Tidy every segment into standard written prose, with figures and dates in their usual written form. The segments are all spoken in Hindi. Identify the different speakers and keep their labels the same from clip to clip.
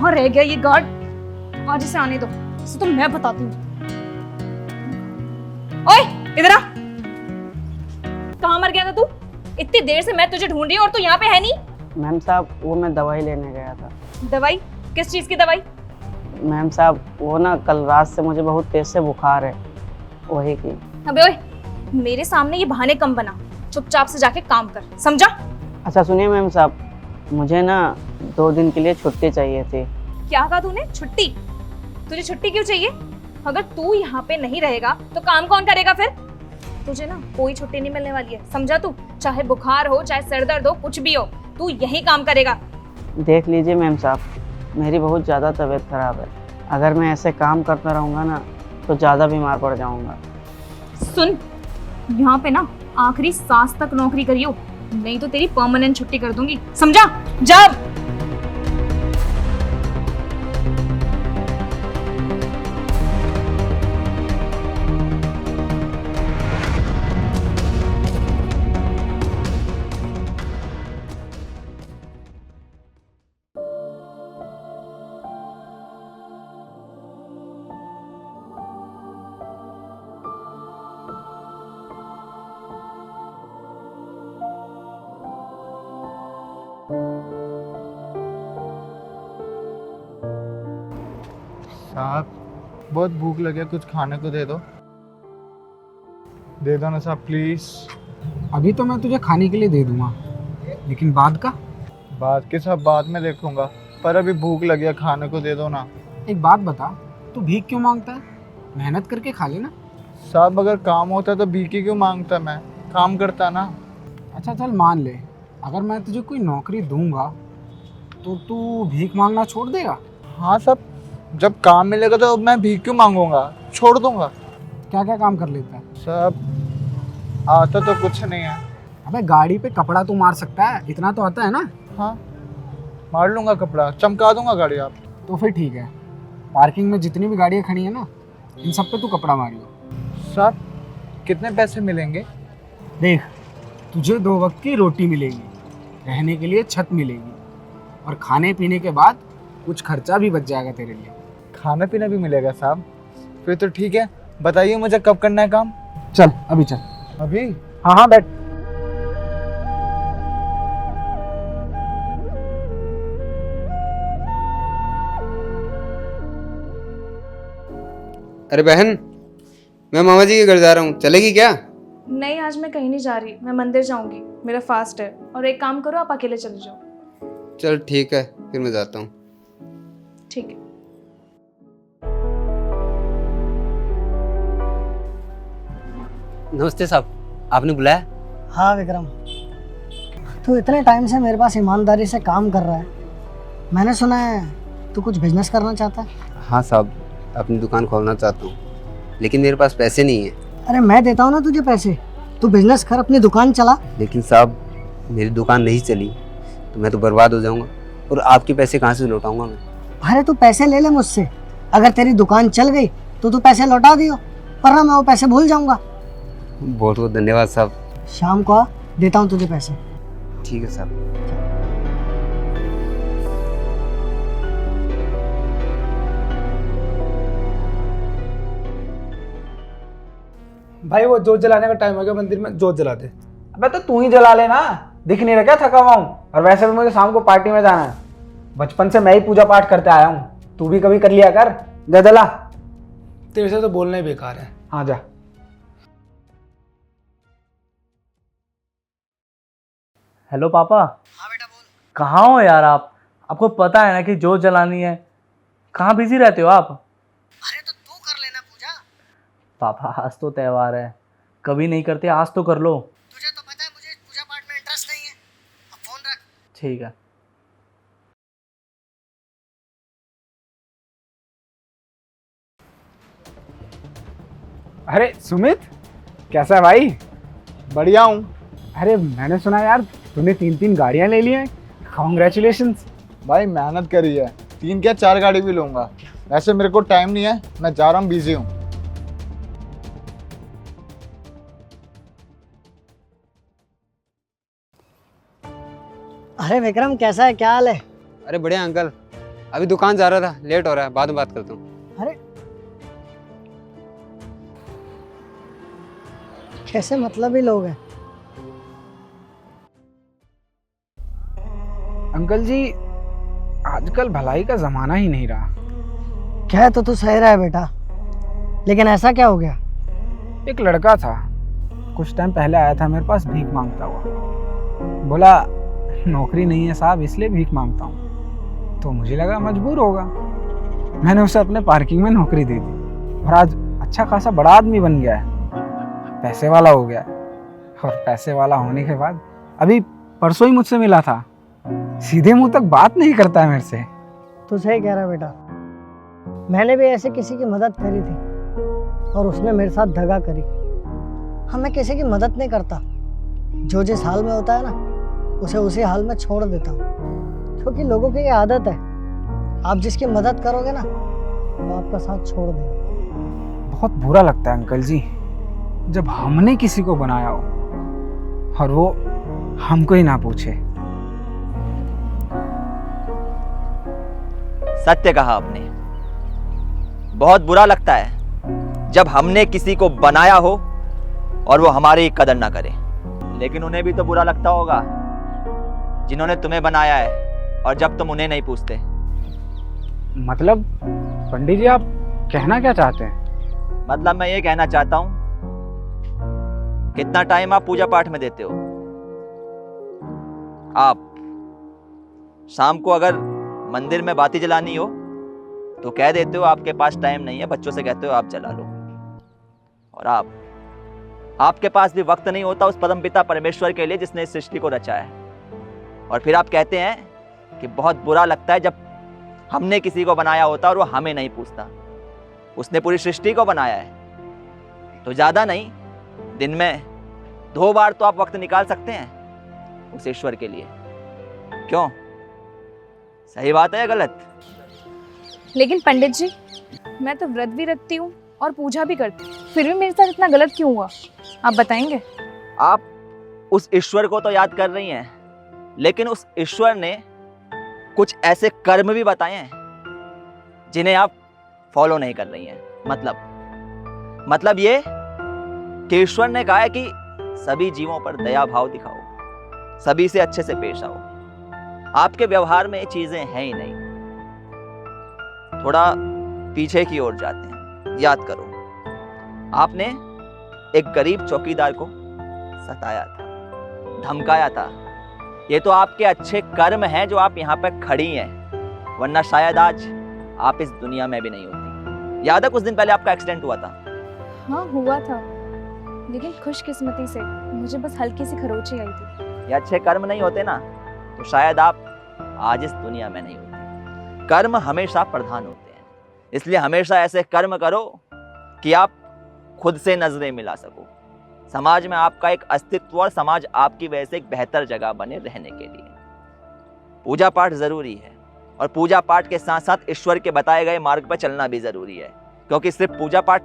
Speaker 1: कहाँ रह गया ये गार्ड? आज इसे आने दो, इसे तो मैं बताती हूँ। ओए इधर आ, कहाँ मर गया था तू? इतनी देर से मैं तुझे ढूंढ रही हूँ और तू यहाँ पे है नहीं।
Speaker 2: मैम साहब वो मैं दवाई लेने गया था।
Speaker 1: दवाई? किस चीज की दवाई?
Speaker 2: मैम साहब वो ना कल रात से मुझे बहुत तेज से बुखार है, वही की।
Speaker 1: अबे ओए, मेरे सामने ये बहाने कम बना, चुपचाप से जाके काम कर, समझा?
Speaker 2: अच्छा सुनिए मैम साहब, मुझे ना 2 दिन के लिए छुट्टी चाहिए थी।
Speaker 1: क्या कहा तूने? छुट्टी? तुझे छुट्टी क्यों चाहिए? अगर तू यहाँ पे नहीं रहेगा तो काम कौन करेगा फिर? तुझे ना कोई छुट्टी नहीं मिलने वाली है, समझा तू? चाहे बुखार हो, चाहे सर दर्द हो, कुछ भी हो, तू यही काम करेगा।
Speaker 2: देख लीजिए मैम साहब, मेरी बहुत ज़्यादा तबीयत ख़राब है। अगर मैं ऐसे काम करता रहूँगा ना तो ज़्यादा बीमार पड़ जाऊँगा।
Speaker 1: सुन, यहाँ पे ना आखिरी सांस तक नौकरी करियो, नहीं तो तेरी परमानेंट छुट्टी कर दूंगी, समझा? जा।
Speaker 3: साहब बहुत भूख लगी है, कुछ खाने को दे दो ना साहब प्लीज।
Speaker 4: अभी तो मैं तुझे खाने के लिए दे दूंगा, लेकिन बाद का?
Speaker 3: बाद के साहब बाद में देखूंगा, पर अभी भूख लगी है, खाने को दे दो ना।
Speaker 4: एक बात बता, तू भीख क्यों मांगता है? मेहनत करके खा लेना।
Speaker 3: साहब अगर काम होता तो भीख ही क्यों मांगता, मैं काम करता ना।
Speaker 4: अच्छा चल मान ले, अगर मैं तुझे कोई नौकरी दूंगा तो तू भीख मांगना छोड़ देगा?
Speaker 3: हाँ साहब, जब काम मिलेगा तो मैं भीख क्यों मांगूंगा, छोड़ दूंगा।
Speaker 4: क्या क्या काम कर लेता है?
Speaker 3: साहब आता तो कुछ नहीं है।
Speaker 4: अबे गाड़ी पे कपड़ा तू मार सकता है, इतना तो आता है ना?
Speaker 3: हाँ मार लूंगा, कपड़ा चमका दूंगा गाड़ी आप।
Speaker 4: तो फिर ठीक है, पार्किंग में जितनी भी गाड़ियाँ खड़ी है ना, इन सब पे तू कपड़ा मारियो।
Speaker 3: साहब कितने पैसे मिलेंगे?
Speaker 4: देख, तुझे 2 वक्त की रोटी मिलेगी, रहने के लिए छत मिलेगी, और खाने पीने के बाद कुछ खर्चा भी बच जाएगा तेरे लिए।
Speaker 3: खाना पीना भी मिलेगा साहब? फिर तो ठीक है, बताइए मुझे कब करना है काम।
Speaker 4: चल अभी चल।
Speaker 3: अभी?
Speaker 4: हाँ हाँ बैठ।
Speaker 5: अरे बहन, मैं मामा जी के घर जा रहा हूँ, चलेगी क्या?
Speaker 1: नहीं, आज मैं कहीं नहीं जा रही, मैं मंदिर जाऊंगी, मेरा फास्ट है। और एक काम करो, आप अकेले चले जाओ।
Speaker 5: चल ठीक है, फिर मैं जाता हूँ।
Speaker 1: ठीक है।
Speaker 5: नमस्ते साहब, आपने बुलाया?
Speaker 6: हाँ विक्रम, तू इतने टाइम से मेरे पास ईमानदारी से काम कर रहा है, मैंने सुना है तू कुछ बिजनेस करना चाहता है।
Speaker 5: हाँ साहब, अपनी दुकान खोलना चाहता हूँ, लेकिन मेरे पास पैसे नहीं है।
Speaker 6: अरे मैं देता हूँ ना तुझे पैसे, तू बिजनेस कर, अपनी दुकान चला।
Speaker 5: लेकिन साहब मेरी दुकान नहीं चली तो मैं तो बर्बाद हो जाऊँगा, और आपके पैसे कहाँ से लौटाऊँगा मैं?
Speaker 6: अरे तू पैसे ले ले मुझसे, अगर तेरी दुकान चल गई तो तू पैसे लौटा दियो, वरना मैं वो पैसे भूल जाऊंगा।
Speaker 5: बहुत बहुत धन्यवाद साहब।
Speaker 6: शाम को आ, देता हूँ तुझे पैसे।
Speaker 5: ठीक है साहब।
Speaker 4: भाई वो जोत जलाने का टाइम हो गया, मंदिर में जोत जला दे।
Speaker 7: अबे तो तू ही जला लेना, दिख नहीं रहा क्या थका हुआ हूँ? और वैसे भी मुझे शाम को पार्टी में जाना है, बचपन से मैं ही पूजा पाठ करते आया हूँ, तू भी कभी कर लिया कर। जा जला।
Speaker 4: तेरे से तो बोलना ही बेकार है।
Speaker 7: हाँ जा।
Speaker 8: हेलो पापा।
Speaker 6: हाँ बेटा बोल।
Speaker 8: कहाँ हो यार आप? आपको पता है ना कि जोत जलानी है, कहाँ बिजी रहते हो आप?
Speaker 6: अरे तो तू कर लेना पूजा।
Speaker 8: पापा आज तो त्योहार है, कभी नहीं करते, आज तो कर लो।
Speaker 6: तुझे तो पता है मुझे पूजा पाठ में इंटरेस्ट नहीं है, अब फोन रख।
Speaker 8: ठीक है।
Speaker 7: अरे सुमित, कैसा है भाई?
Speaker 3: बढ़िया हूँ।
Speaker 7: अरे मैंने सुना यार तूने 3 गाड़ियाँ ले ली हैं, कॉन्ग्रेचुलेशंस।
Speaker 3: भाई मेहनत करी है, 3 क्या 4 गाड़ी भी लूँगा। वैसे मेरे को टाइम नहीं है, मैं जा रहा हूँ, बिजी हूँ।
Speaker 6: अरे विक्रम कैसा है, क्या हाल है?
Speaker 5: अरे बढ़िया अंकल, अभी दुकान जा रहा था, लेट हो रहा है, बाद में बात करता हूँ।
Speaker 6: अरे कैसे मतलबी लोग हैं।
Speaker 7: अंकल जी, आजकल भलाई का ज़माना ही नहीं रहा।
Speaker 6: कह तो तू सही रहा है बेटा, लेकिन ऐसा क्या हो गया?
Speaker 7: एक लड़का था, कुछ टाइम पहले आया था मेरे पास भीख मांगता हुआ। बोला नौकरी नहीं है साहब, इसलिए भीख मांगता हूँ। तो मुझे लगा मजबूर होगा, मैंने उसे अपने पार्किंग में नौकरी दे दी और आज अच्छा खासा बड़ा आदमी बन गया है, पैसे वाला हो गया है। और पैसे वाला होने के बाद अभी परसों ही मुझसे मिला था, सीधे मुंह तक बात नहीं करता है मेरे से।
Speaker 6: तू सही कह रहा है बेटा, मैंने भी ऐसे किसी की मदद करी थी और उसने मेरे साथ दगा करी। हाँ, मैं किसी की मदद नहीं करता, जो जिस हाल में होता है ना उसे उसी हाल में छोड़ देता हूँ, क्योंकि लोगों की ये आदत है, आप जिसकी मदद करोगे ना वो आपका साथ छोड़ देगा।
Speaker 7: बहुत बुरा लगता है अंकल जी जब हमने किसी को बनाया हो और वो हमको ही ना पूछे।
Speaker 9: सत्य कहा आपने। बहुत बुरा लगता है जब हमने किसी को बनाया हो और वो हमारी कदर ना करे। लेकिन उन्हें भी तो बुरा लगता होगा जिन्होंने तुम्हें बनाया है और जब तुम उन्हें नहीं पूछते।
Speaker 7: मतलब पंडित जी, आप कहना क्या चाहते हैं?
Speaker 9: मतलब मैं ये कहना चाहता हूं, कितना टाइम आप पूजा पाठ में देते हो? आप शाम को अगर मंदिर में बाती जलानी हो तो कह देते हो आपके पास टाइम नहीं है, बच्चों से कहते हो आप जला लो। और आपके पास भी वक्त नहीं होता उस परमपिता परमेश्वर के लिए जिसने इस सृष्टि को रचा है। और फिर आप कहते हैं कि बहुत बुरा लगता है जब हमने किसी को बनाया होता और वो हमें नहीं पूछता। उसने पूरी सृष्टि को बनाया है तो ज्यादा नहीं, दिन में 2 बार तो आप वक्त निकाल सकते हैं उस ईश्वर के लिए। क्यों, सही बात है या गलत?
Speaker 1: लेकिन पंडित जी, मैं तो व्रत भी रखती हूँ और पूजा भी करती हूँ, फिर भी मेरे साथ इतना गलत क्यों हुआ, आप बताएंगे?
Speaker 9: आप उस ईश्वर को तो याद कर रही हैं, लेकिन उस ईश्वर ने कुछ ऐसे कर्म भी बताए हैं जिन्हें आप फॉलो नहीं कर रही हैं। मतलब ये कि ईश्वर ने कहा है कि सभी जीवों पर दया भाव दिखाओ, सभी से अच्छे से पेश आओ। आपके व्यवहार में ये चीजें हैं ही नहीं। थोड़ा पीछे की ओर जाते हैं, याद करो आपने एक गरीब चौकीदार को सताया था, धमकाया था। ये तो आपके अच्छे कर्म हैं जो आप यहाँ पर खड़ी हैं, वरना शायद आज आप इस दुनिया में भी नहीं होती। याद है कुछ दिन पहले आपका एक्सीडेंट हुआ था?
Speaker 1: हाँ हुआ था, लेकिन खुशकिस्मती से मुझे बस हल्की सी खरोंची आई थी।
Speaker 9: ये अच्छे कर्म नहीं होते ना तो शायद आप आज इस दुनिया में नहीं होते। कर्म हमेशा प्रधान होते हैं, इसलिए हमेशा ऐसे कर्म करो कि आप खुद से नजरें मिला सको, समाज में आपका एक अस्तित्व और समाज आपकी वजह से एक बेहतर जगह बने रहने के लिए। पूजा पाठ जरूरी है और पूजा पाठ के साथ साथ ईश्वर के बताए गए मार्ग पर चलना भी जरूरी है, क्योंकि सिर्फ पूजा पाठ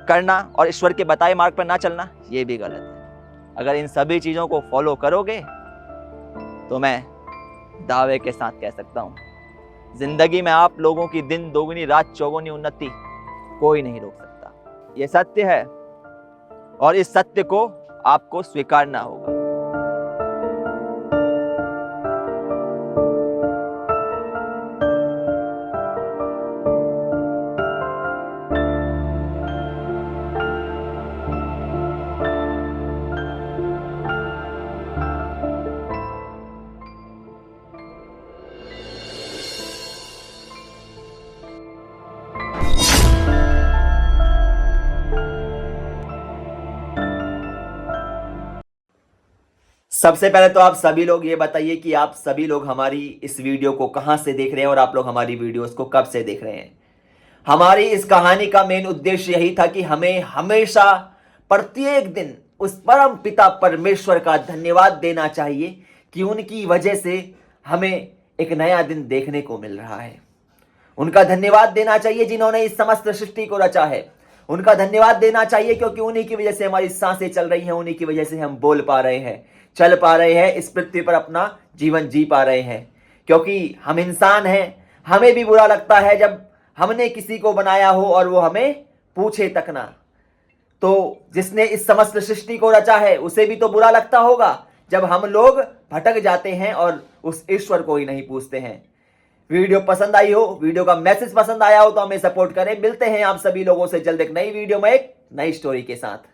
Speaker 9: करना और ईश्वर के बताए मार्ग पर ना चलना ये भी गलत है। अगर इन सभी चीजों को फॉलो करोगे तो मैं दावे के साथ कह सकता हूँ, जिंदगी में आप लोगों की दिन दोगुनी रात चौगुनी उन्नति कोई नहीं रोक सकता। ये सत्य है और इस सत्य को आपको स्वीकारना होगा। सबसे पहले तो आप सभी लोग ये बताइए कि आप सभी लोग हमारी इस वीडियो को कहां से देख रहे हैं और आप लोग हमारी वीडियोस को कब से देख रहे हैं। हमारी इस कहानी का मेन उद्देश्य यही था कि हमें हमेशा प्रत्येक दिन उस परम पिता परमेश्वर का धन्यवाद देना चाहिए कि उनकी वजह से हमें एक नया दिन देखने को मिल रहा है। उनका धन्यवाद देना चाहिए जिन्होंने इस समस्त सृष्टि को रचा है। उनका धन्यवाद देना चाहिए क्योंकि उन्हीं की वजह से हमारी सांसें चल रही हैं, उन्हीं की वजह से हम बोल पा रहे हैं, चल पा रहे हैं, इस पृथ्वी पर अपना जीवन जी पा रहे हैं। क्योंकि हम इंसान हैं, हमें भी बुरा लगता है जब हमने किसी को बनाया हो और वो हमें पूछे तक ना। तो जिसने इस समस्त सृष्टि को रचा है उसे भी तो बुरा लगता होगा जब हम लोग भटक जाते हैं और उस ईश्वर को ही नहीं पूछते हैं। वीडियो पसंद आई हो, वीडियो का मैसेज पसंद आया हो तो हमें सपोर्ट करें। मिलते हैं आप सभी लोगों से जल्द एक नई वीडियो में एक नई स्टोरी के साथ।